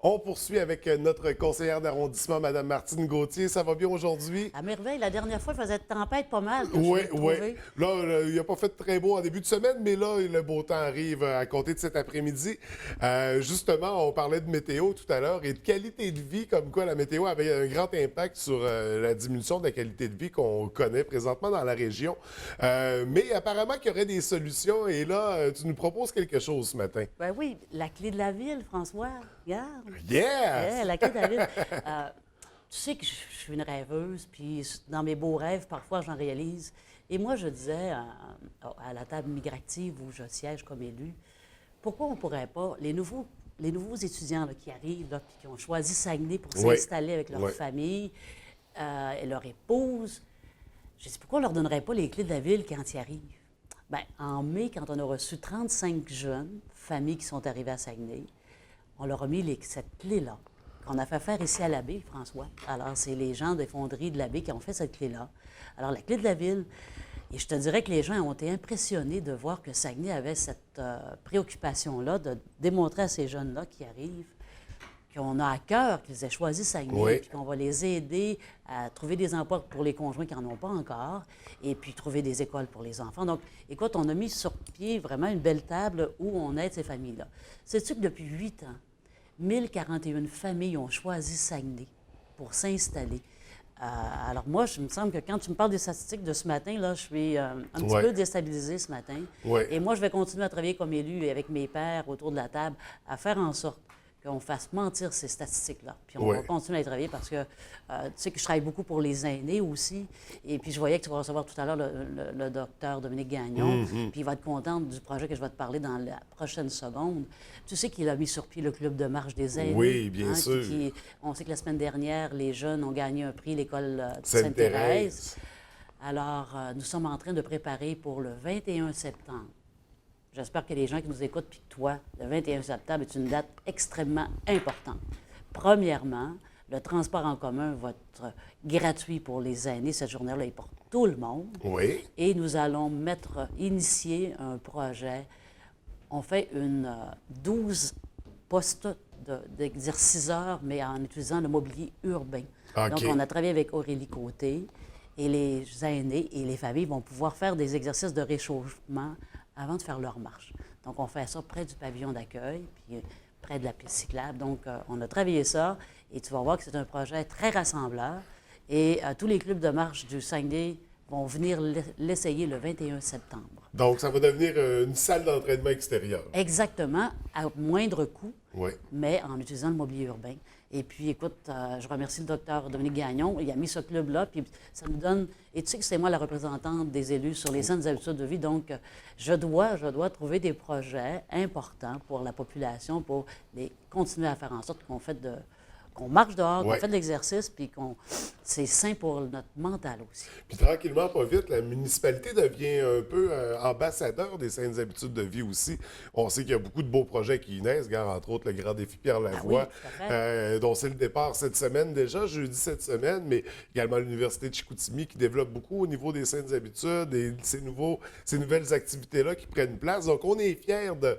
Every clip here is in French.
On poursuit avec notre conseillère d'arrondissement, Mme Martine Gauthier. Ça va bien aujourd'hui? À merveille, la dernière fois, il faisait tempête pas mal quand je Oui, l'ai oui. trouvé. Là, il n'a pas fait très beau en début de semaine, mais là, le beau temps arrive à compter de cet après-midi. Justement, on parlait de météo tout à l'heure et de qualité de vie, comme quoi la météo avait un grand impact sur la diminution de la qualité de vie qu'on connaît présentement dans la région. Mais apparemment qu'il y aurait des solutions et là, tu nous proposes quelque chose ce matin. Ben oui, la clé de la ville, François. Regarde. Yes! La clé de la ville. Tu sais que je suis une rêveuse, puis dans mes beaux rêves, parfois, j'en réalise. Et moi, je disais à la table migrative où je siège comme élu, pourquoi on ne pourrait pas, les nouveaux étudiants là, qui arrivent, là, puis qui ont choisi Saguenay pour Oui, s'installer avec leur oui. famille et leur épouse, je dis, pourquoi on ne leur donnerait pas les clés de la ville quand ils arrivent? Bien, en mai, quand on a reçu 35 jeunes familles qui sont arrivées à Saguenay, on leur a mis cette clé-là, qu'on a fait faire ici à l'abbé, François. Alors, c'est les gens des fonderies de l'abbé qui ont fait cette clé-là. Alors, la clé de la ville, et je te dirais que les gens ont été impressionnés de voir que Saguenay avait cette préoccupation-là de démontrer à ces jeunes-là qui arrivent qu'on a à cœur qu'ils aient choisi Saguenay, Oui. puis qu'on va les aider à trouver des emplois pour les conjoints qui n'en ont pas encore, et puis trouver des écoles pour les enfants. Donc, écoute, on a mis sur pied vraiment une belle table où on aide ces familles-là. Sais-tu que depuis 8 ans, 1041 familles ont choisi Saguenay pour s'installer. Alors moi, il me semble que quand tu me parles des statistiques de ce matin, là, je suis un petit Ouais. peu déstabilisée ce matin. Ouais. Et moi, je vais continuer à travailler comme élu et avec mes pairs autour de la table à faire en sorte qu'on fasse mentir ces statistiques-là. Puis on Ouais. va continuer à y travailler parce que tu sais que je travaille beaucoup pour les aînés aussi. Et puis je voyais que tu vas recevoir tout à l'heure le docteur Dominique Gagnon. Puis il va être content du projet que je vais te parler dans la prochaine seconde. Tu sais qu'il a mis sur pied le club de marche des aînés. Oui, bien sûr. On sait que la semaine dernière, les jeunes ont gagné un prix, l'école de Sainte-Thérèse. Sainte-Thérèse. Alors, nous sommes en train de préparer pour le 21 septembre. J'espère que les gens qui nous écoutent, puis que toi, le 21 septembre est une date extrêmement importante. Premièrement, le transport en commun va être gratuit pour les aînés. Cette journée-là est pour tout le monde. Oui. Et nous allons initier un projet. On fait 12 postes d'exerciceurs, mais en utilisant le mobilier urbain. OK. Donc, on a travaillé avec Aurélie Côté et les aînés et les familles vont pouvoir faire des exercices de réchauffement avant de faire leur marche. Donc, on fait ça près du pavillon d'accueil, puis près de la piste cyclable. Donc, on a travaillé ça et tu vas voir que c'est un projet très rassembleur. Et tous les clubs de marche du Saguenay vont venir l'essayer le 21 septembre. Donc, ça va devenir une salle d'entraînement extérieure. Exactement, à moindre coût, Oui. mais en utilisant le mobilier urbain. Et puis, écoute, je remercie le docteur Dominique Gagnon. Il a mis ce club-là, puis ça nous donne... Et tu sais que c'est moi la représentante des élus sur les saines habitudes de vie, donc je dois trouver des projets importants pour la population, pour continuer à faire en sorte qu'on marche dehors, Ouais. qu'on fait de l'exercice, puis c'est sain pour notre mental aussi. Puis tranquillement, pas vite, la municipalité devient un peu ambassadeur des saines habitudes de vie aussi. On sait qu'il y a beaucoup de beaux projets qui y naissent, regarde, entre autres le Grand Défi Pierre Lavoie, tout à fait. dont c'est le départ cette semaine déjà, jeudi cette semaine, mais également l'Université de Chicoutimi qui développe beaucoup au niveau des saines habitudes et ces nouvelles activités-là qui prennent place. Donc, on est fiers de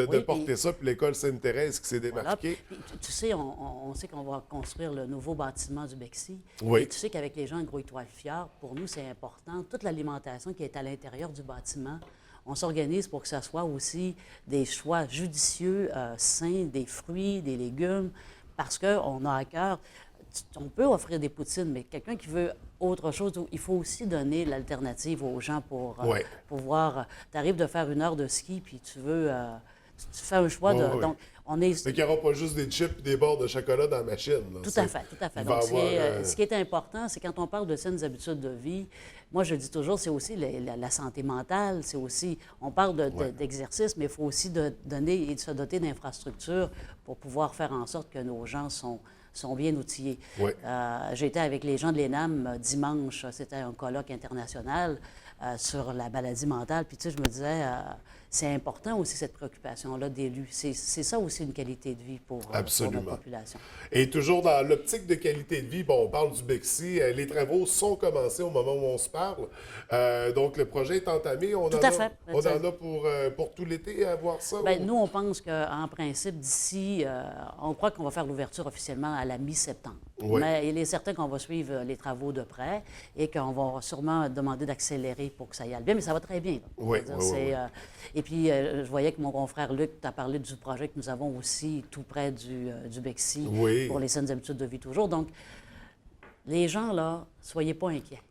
Oui, porter puis- ça, puis l'école Sainte-Thérèse qui s'est Voilà. démarquée. Puis, tu sais, on sait qu'on va construire le nouveau bâtiment du Bexy. Oui. Et tu sais qu'avec les gens de Gros-Étoile-Fjord, pour nous, c'est important. Toute l'alimentation qui est à l'intérieur du bâtiment, on s'organise pour que ce soit aussi des choix judicieux, sains, des fruits, des légumes, parce qu'on a à cœur. On peut offrir des poutines, mais quelqu'un qui veut autre chose, il faut aussi donner l'alternative aux gens pour Ouais. pouvoir. Tu arrives de faire une heure de ski, puis tu veux. Tu fais un choix de. Ouais, ouais. Donc, on est. Fait qu'il n'y aura pas juste des chips et des barres de chocolat dans la machine. Là. Tout à fait, tout à fait. Il va Donc, avoir, ce qui est important, c'est quand on parle de saines habitudes de vie, moi, je dis toujours, c'est aussi la santé mentale, c'est aussi, on parle d'exercice, mais il faut aussi donner et de se doter d'infrastructures pour pouvoir faire en sorte que nos gens sont bien outillés. Ouais. J'étais avec les gens de l'ENAM dimanche, c'était un colloque international sur la maladie mentale, puis tu sais, je me disais, c'est important aussi, cette préoccupation-là d'élus. C'est ça aussi une qualité de vie pour notre population. Et toujours dans l'optique de qualité de vie, bon, on parle du BEXI, les travaux sont commencés au moment où on se parle. Donc, le projet est entamé. Tout à fait. On en a pour tout l'été à voir ça? Bien, nous, on pense qu'en principe, d'ici, on croit qu'on va faire l'ouverture officiellement à la mi-septembre. Oui. Mais il est certain qu'on va suivre les travaux de près et qu'on va sûrement demander d'accélérer pour que ça y aille bien. Mais ça va très bien. Là. Oui, oui. Et puis, je voyais que mon confrère Luc t'a parlé du projet que nous avons aussi tout près du BEXI pour les saines habitudes de vie toujours. Donc, les gens, là, soyez pas inquiets.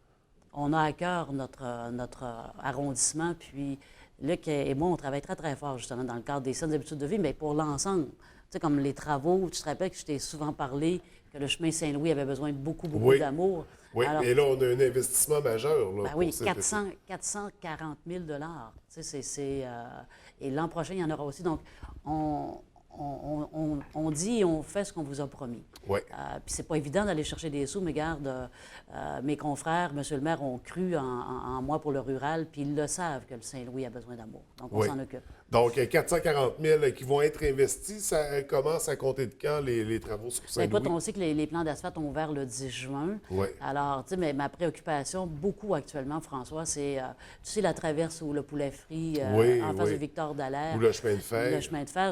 On a à cœur notre arrondissement, puis Luc et moi, on travaille très, très fort, justement, dans le cadre des saines habitudes de vie, mais pour l'ensemble. Tu sais, comme les travaux, tu te rappelles que je t'ai souvent parlé que le chemin Saint-Louis avait besoin de beaucoup d'amour. Oui, alors, et là, on a un investissement majeur. Là, ben oui, 440 000 $. Tu sais, et l'an prochain, il y en aura aussi. Donc, on dit et on fait ce qu'on vous a promis. Oui. Puis c'est pas évident d'aller chercher des sous, mais garde, mes confrères, monsieur le maire, ont cru en moi pour le rural, puis ils le savent que le Saint-Louis a besoin d'amour. Donc, on s'en occupe. Donc, 440 000 qui vont être investis, ça commence à compter de quand, les travaux sur Saint-Louis? Écoute, on sait que les plans d'asphalte ont ouvert le 10 juin. Oui. Alors, tu sais, mais ma préoccupation, beaucoup actuellement, François, c'est, tu sais, la traverse ou le poulet frit en face de Victor Dallaire. Ou le chemin de fer. Le chemin de fer,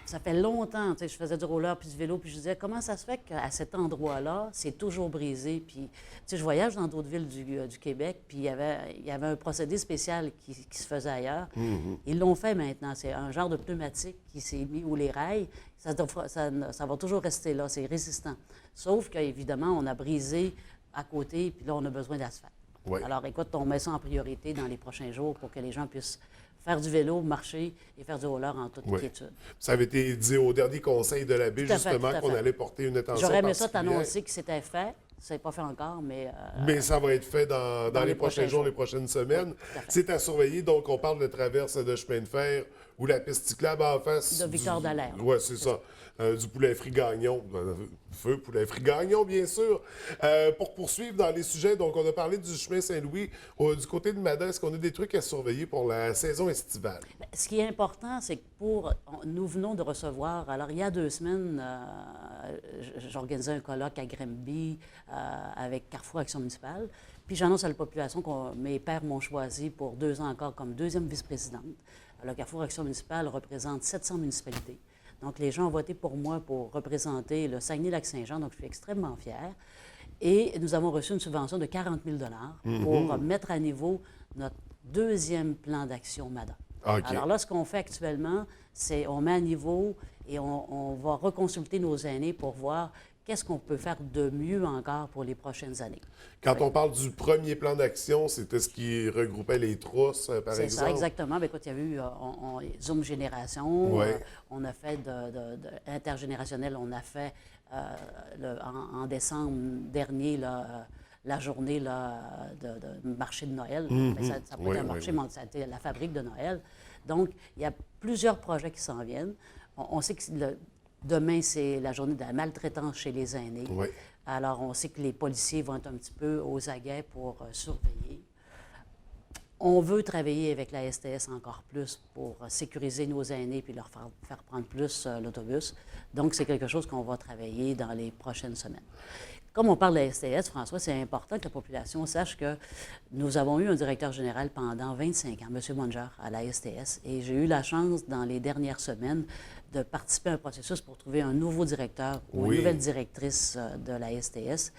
ça fait longtemps, tu sais, je faisais du roller puis du vélo, puis je disais, comment ça se fait qu'à cet endroit-là, c'est toujours brisé? Puis, tu sais, je voyage dans d'autres villes du Québec, puis il y avait un procédé spécial qui se faisait ailleurs. Mm-hmm. Ils l'ont fait maintenant. C'est un genre de pneumatique qui s'est mis, ou les rails, ça va toujours rester là, c'est résistant. Sauf qu'évidemment, on a brisé à côté, puis là, on a besoin d'asphalte. Oui. Alors, écoute, on met ça en priorité dans les prochains jours pour que les gens puissent faire du vélo, marcher et faire du roller en toute quiétude. Ça avait été dit au dernier conseil de la baie, justement, qu'on allait porter une attention J'aurais aimé ça particulière. t'annoncer que c'était fait. Ça n'est pas fait encore, mais... Mais ça va être fait dans les prochains jours, les prochaines semaines. Oui, c'est à surveiller. Donc, on parle de traverse de chemin de fer ou la piste cyclable en face... De Victor Dallaire. Oui, c'est ça. Du poulet frit Gagnon. Feu poulet frit Gagnon, bien sûr. Pour poursuivre dans les sujets, donc on a parlé du chemin Saint-Louis. Du côté de Madin, est-ce qu'on a des trucs à surveiller pour la saison estivale? Bien, ce qui est important, c'est que nous venons de recevoir... Alors, il y a 2 semaines, j'organisais un colloque à Grimby avec Carrefour Action municipale. Puis j'annonce à la population que mes pairs m'ont choisi pour 2 ans encore comme 2e vice-présidente. Le Carrefour Action municipale représente 700 municipalités. Donc, les gens ont voté pour moi pour représenter le Saguenay-Lac-Saint-Jean, donc je suis extrêmement fière. Et nous avons reçu une subvention de 40 000 $ pour mettre à niveau notre 2e plan d'action MADA. Okay. Alors là, ce qu'on fait actuellement, c'est on met à niveau et on va reconsulter nos aînés pour voir qu'est-ce qu'on peut faire de mieux encore pour les prochaines années. Quand on parle du premier plan d'action, c'était ce qui regroupait les trousses, par exemple? C'est ça, exactement. Bien, écoute, il y a eu Zoom Génération, on a fait intergénérationnel, on a fait en décembre dernier la journée de marché de Noël. Ça n'a pas été un marché, mais ça a été la fabrique de Noël. Donc, il y a plusieurs projets qui s'en viennent. On sait que demain, c'est la journée de la maltraitance chez les aînés. Oui. Alors, on sait que les policiers vont être un petit peu aux aguets pour surveiller. On veut travailler avec la STS encore plus pour sécuriser nos aînés puis leur faire prendre plus l'autobus. Donc, c'est quelque chose qu'on va travailler dans les prochaines semaines. Comme on parle de la STS, François, c'est important que la population sache que nous avons eu un directeur général pendant 25 ans, M. Munger, à la STS, et j'ai eu la chance, dans les dernières semaines, de participer à un processus pour trouver un nouveau directeur ou une nouvelle directrice de la STS.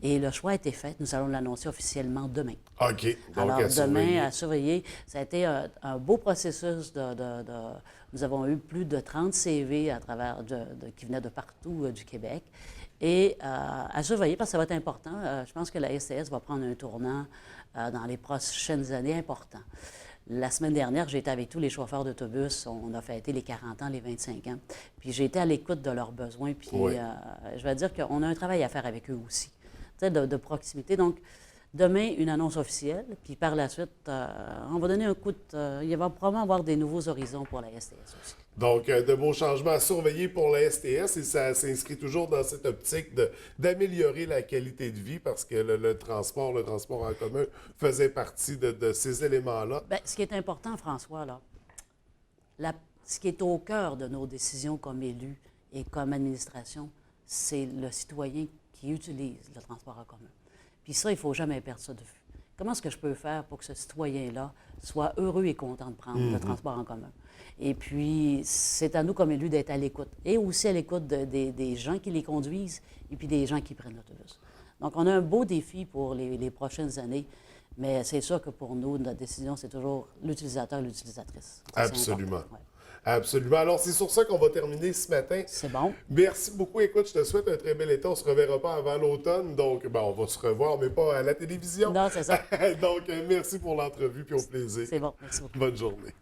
Et le choix a été fait. Nous allons l'annoncer officiellement demain. OK. Donc, alors, à surveiller. demain, à surveiller. Ça a été un beau processus Nous avons eu plus de 30 CV qui venaient de partout du Québec. Et à surveiller, parce que ça va être important. Je pense que la STS va prendre un tournant dans les prochaines années important. La semaine dernière, j'ai été avec tous les chauffeurs d'autobus. On a fêté les 40 ans, les 25 ans. Puis j'ai été à l'écoute de leurs besoins. Puis je vais dire qu'on a un travail à faire avec eux aussi, tu sais, de proximité. Donc, Demain, une annonce officielle, puis par la suite, on va donner un coup de... il va probablement avoir des nouveaux horizons pour la STS aussi. Donc, de beaux changements à surveiller pour la STS et ça s'inscrit toujours dans cette optique d'améliorer la qualité de vie parce que le transport en commun faisait partie de ces éléments-là. Bien, ce qui est important, François, là, ce qui est au cœur de nos décisions comme élus et comme administration, c'est le citoyen qui utilise le transport en commun. Puis ça, il ne faut jamais perdre ça de vue. Comment est-ce que je peux faire pour que ce citoyen-là soit heureux et content de prendre le transport en commun? Et puis, c'est à nous comme élus d'être à l'écoute. Et aussi à l'écoute des gens qui les conduisent et puis des gens qui prennent l'autobus. Donc, on a un beau défi pour les prochaines années. Mais c'est sûr que pour nous, notre décision, c'est toujours l'utilisateur et l'utilisatrice. Ça, Absolument. ouais. Absolument. Alors, c'est sur ça qu'on va terminer ce matin. C'est bon. Merci beaucoup. Écoute, je te souhaite un très bel été. On ne se reverra pas avant l'automne. Donc, on va se revoir, mais pas à la télévision. Non, c'est ça. Donc, merci pour l'entrevue puis au plaisir. C'est bon. Merci beaucoup. Bonne journée.